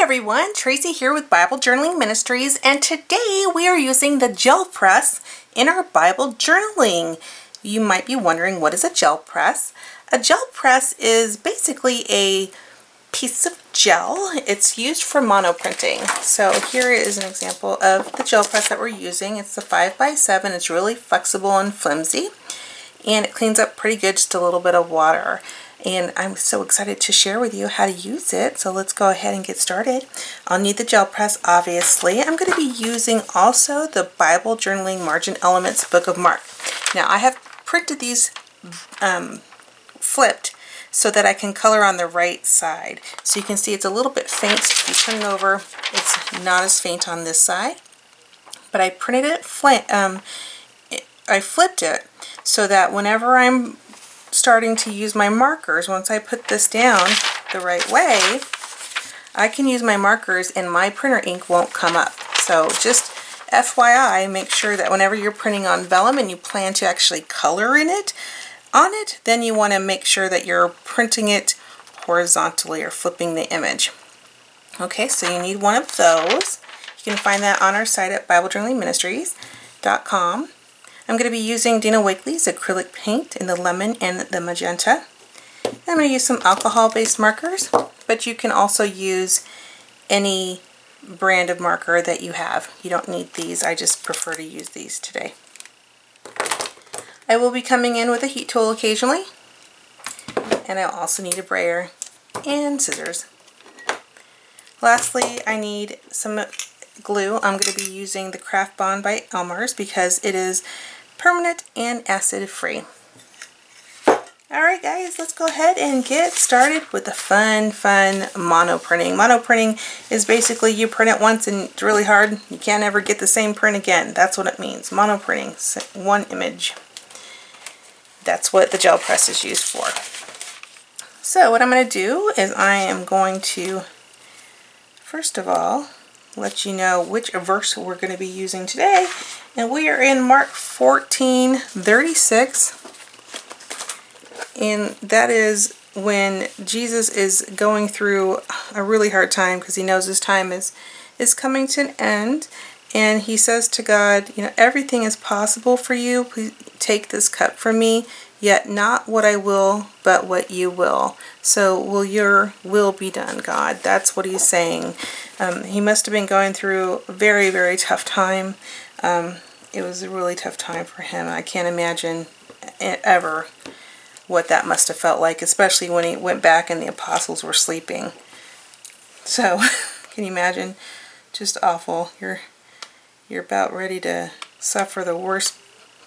everyone, Tracy here with Bible Journaling Ministries, and today we are using the gel press in our Bible journaling. You might be wondering, what is a gel press? A gel press is basically a piece of gel. It's used for monoprinting. So here is an example of the gel press that we're using. It's the 5x7. It's really flexible and flimsy, and it cleans up pretty good, just a little bit of water. And I'm so excited to share with you how to use it. So let's go ahead and get started. I'll need the gel press, obviously. I'm going to be using also the Bible Journaling Margin Elements Book of Mark. Now I have printed these flipped so that I can color on the right side. So you can see it's a little bit faint. If you turn it over, it's not as faint on this side. But I printed it I flipped it so that whenever I'm starting to use my markers, once I put this down the right way, I can use my markers and my printer ink won't come up. So just FYI, make sure that whenever you're printing on vellum and you plan to actually color on it, then you want to make sure that you're printing it horizontally or flipping the image. Okay, so you need one of those. You can find that on our site at BibleJournalingMinistries.com. I'm going to be using Dina Wakley's acrylic paint in the lemon and the magenta. I'm going to use some alcohol-based markers, but you can also use any brand of marker that you have. You don't need these. I just prefer to use these today. I will be coming in with a heat tool occasionally, and I'll also need a brayer and scissors. Lastly, I need some glue. I'm going to be using the Craft Bond by Elmer's because it is permanent and acid free. Alright guys, let's go ahead and get started with the fun mono printing. Mono printing is basically you print it once and it's really hard. You can't ever get the same print again. That's what it means. Mono printing, one image. That's what the gel press is used for. So what I'm going to do is I am going to, first of all, let you know which verse we're going to be using today. And we are in Mark 14:36. And that is when Jesus is going through a really hard time because he knows his time is coming to an end. And he says to God, you know, everything is possible for you. Please take this cup from me, yet not what I will, but what you will. So will your will be done, God? That's what he's saying. He must have been going through a very, very tough time. It was a really tough time for him. I can't imagine ever what that must have felt like, especially when he went back and the apostles were sleeping. So, can you imagine? Just awful. You're about ready to suffer the worst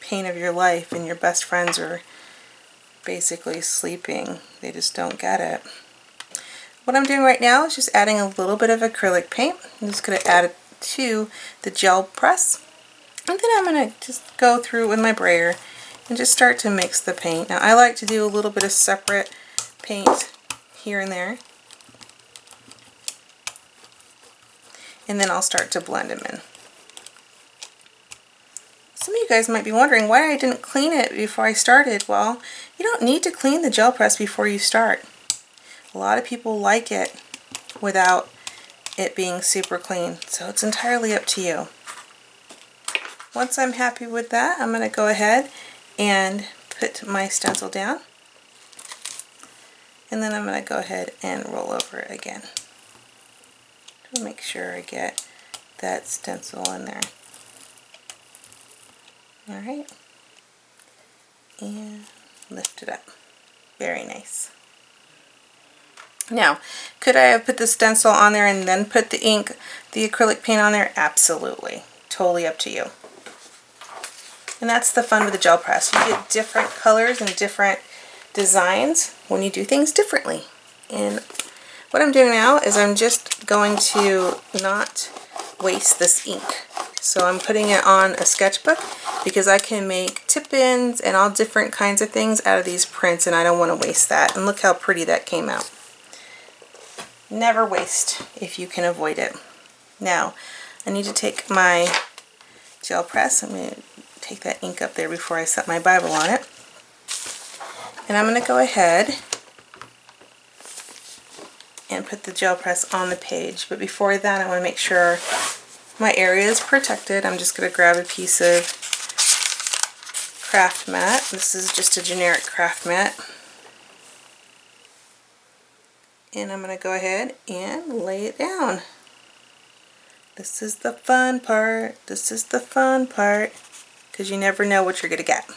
pain of your life, and your best friends are basically sleeping. They just don't get it. What I'm doing right now is just adding a little bit of acrylic paint. I'm just going to add it to the gel press. And then I'm going to just go through with my brayer and just start to mix the paint. Now I like to do a little bit of separate paint here and there. And then I'll start to blend them in. Some of you guys might be wondering why I didn't clean it before I started. Well, you don't need to clean the gel press before you start. A lot of people like it without it being super clean, so it's entirely up to you. Once I'm happy with that, I'm going to go ahead and put my stencil down, and then I'm going to go ahead and roll over it again to make sure I get that stencil in there. Alright, and lift it up. Very nice. Now, could I have put the stencil on there and then put the ink, the acrylic paint on there? Absolutely. Totally up to you. And that's the fun with the gel press. You get different colors and different designs when you do things differently. And what I'm doing now is I'm just going to not waste this ink. So I'm putting it on a sketchbook because I can make tip-ins and all different kinds of things out of these prints, and I don't want to waste that. And look how pretty that came out. Never waste if you can avoid it. Now, I need to take my gel press. I'm going to take that ink up there before I set my Bible on it. And I'm going to go ahead and put the gel press on the page. But before that, I want to make sure my area is protected. I'm just going to grab a piece of craft mat. This is just a generic craft mat. And I'm going to go ahead and lay it down. This is the fun part. This is the fun part. Because you never know what you're going to get.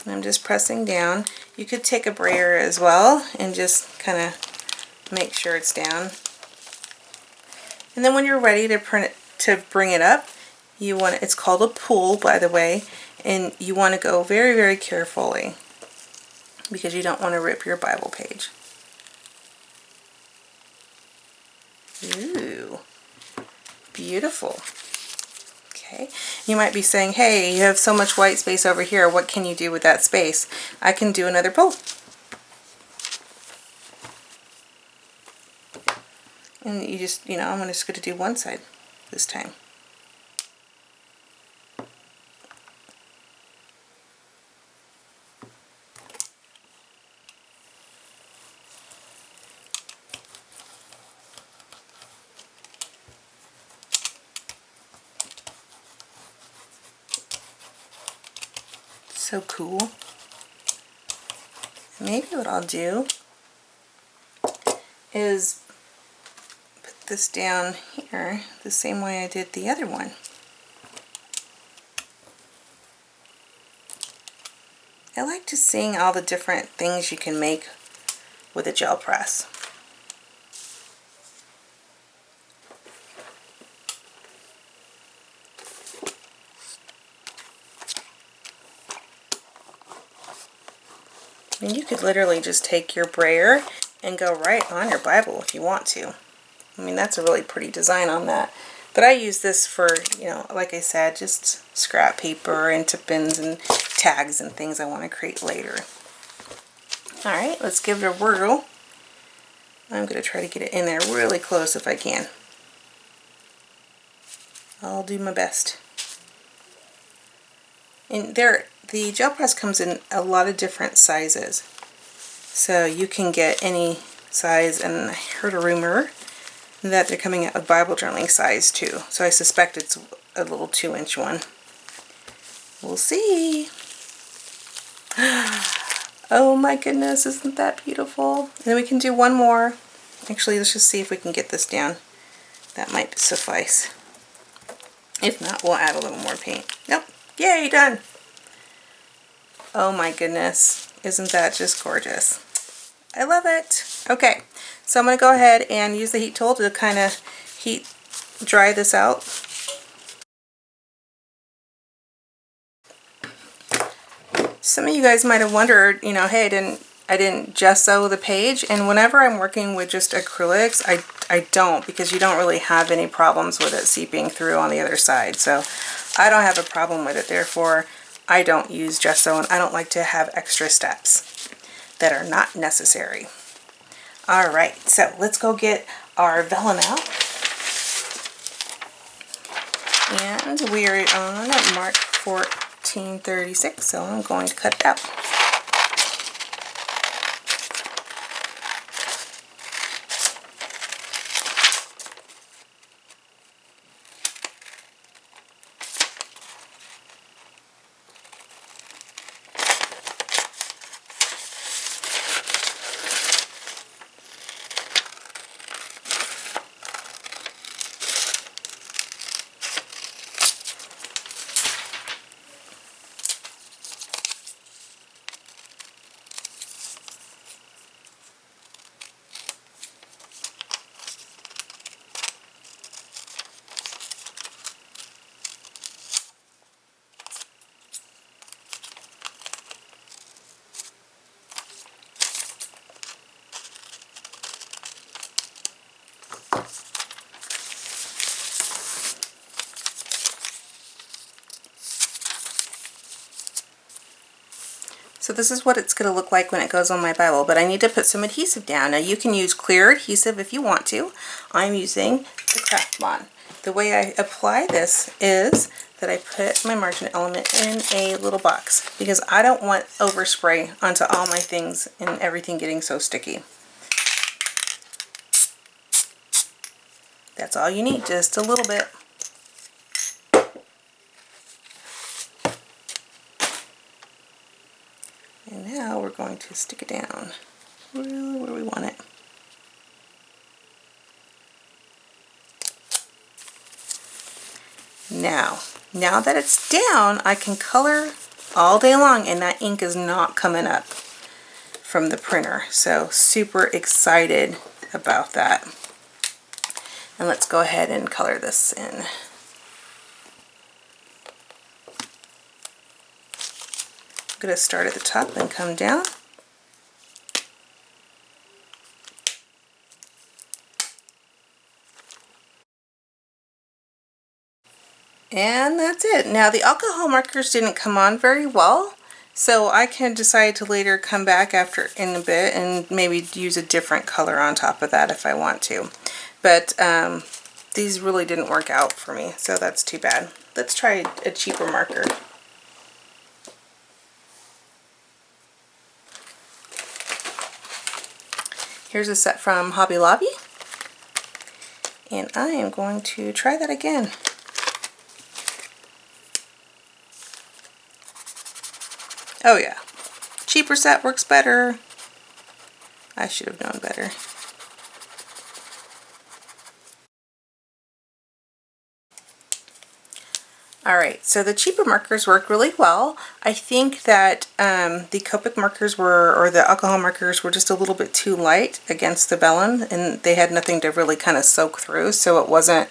I'm just pressing down. You could take a brayer as well and just kind of make sure it's down. And then when you're ready to bring it up, it's called a pull, by the way, and you want to go very, very carefully because you don't want to rip your Bible page. Ooh, beautiful. Okay, you might be saying, hey, you have so much white space over here, what can you do with that space? I can do another pull. And you just, I'm just going to do one side this time. So cool. Maybe what I'll do is put this down here the same way I did the other one. I like just seeing all the different things you can make with a gel press. And you could literally just take your brayer and go right on your Bible if you want to. I mean, that's a really pretty design on that. But I use this for, like I said, just scrap paper and tip-ins and tags and things I want to create later. Alright, let's give it a whirl. I'm going to try to get it in there really close if I can. I'll do my best. And the gel press comes in a lot of different sizes. So you can get any size, and I heard a rumor that they're coming out with Bible journaling size too. So I suspect it's a little 2-inch one. We'll see. Oh my goodness, isn't that beautiful? And then we can do one more. Actually, let's just see if we can get this down. That might suffice. If not, we'll add a little more paint. Nope. Yay, done. Oh my goodness. Isn't that just gorgeous? I love it. Okay, so I'm going to go ahead and use the heat tool to kind of dry this out. Some of you guys might have wondered, hey, I didn't gesso the page, and whenever I'm working with just acrylics, I don't, because you don't really have any problems with it seeping through on the other side. So I don't have a problem with it, therefore I don't use gesso, and I don't like to have extra steps that are not necessary. Alright, so let's go get our vellum out. And we are on Mark 1436, so I'm going to cut it out. So this is what it's going to look like when it goes on my Bible, but I need to put some adhesive down. Now you can use clear adhesive if you want to. I'm using the Craft Bond. the way I apply this is that I put my margin element in a little box because I don't want overspray onto all my things and everything getting so sticky. That's all you need, just a little bit. And now we're going to stick it down really where we want it. Now that it's down, I can color all day long and that ink is not coming up from the printer. So super excited about that. And let's go ahead and color this in. I'm going to start at the top and come down. And that's it. Now the alcohol markers didn't come on very well, so I can decide to later come back after in a bit and maybe use a different color on top of that if I want to. But these really didn't work out for me, so that's too bad. Let's try a cheaper marker. Here's a set from Hobby Lobby, and I am going to try that again. Oh yeah, cheaper set works better. I should have known better. Alright, so the cheaper markers work really well. I think that the Copic markers or the alcohol markers were just a little bit too light against the vellum, and they had nothing to really kind of soak through, so it wasn't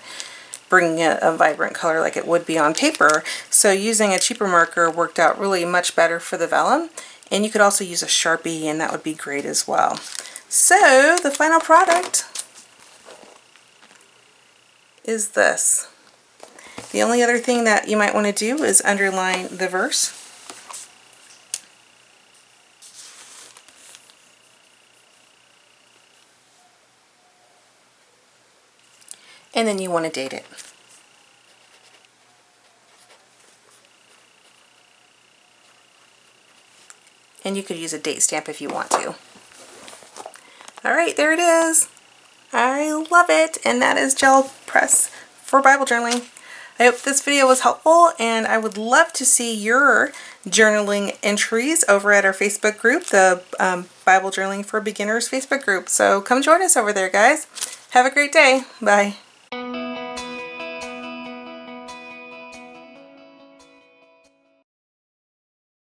bringing a vibrant color like it would be on paper. So using a cheaper marker worked out really much better for the vellum, and you could also use a Sharpie and that would be great as well. So the final product is this. The only other thing that you might want to do is underline the verse. And then you want to date it. And you could use a date stamp if you want to. Alright, there it is. I love it. And that is gel press for Bible journaling. I hope this video was helpful, and I would love to see your journaling entries over at our Facebook group, the Bible Journaling for Beginners Facebook group. So come join us over there, guys. Have a great day. Bye.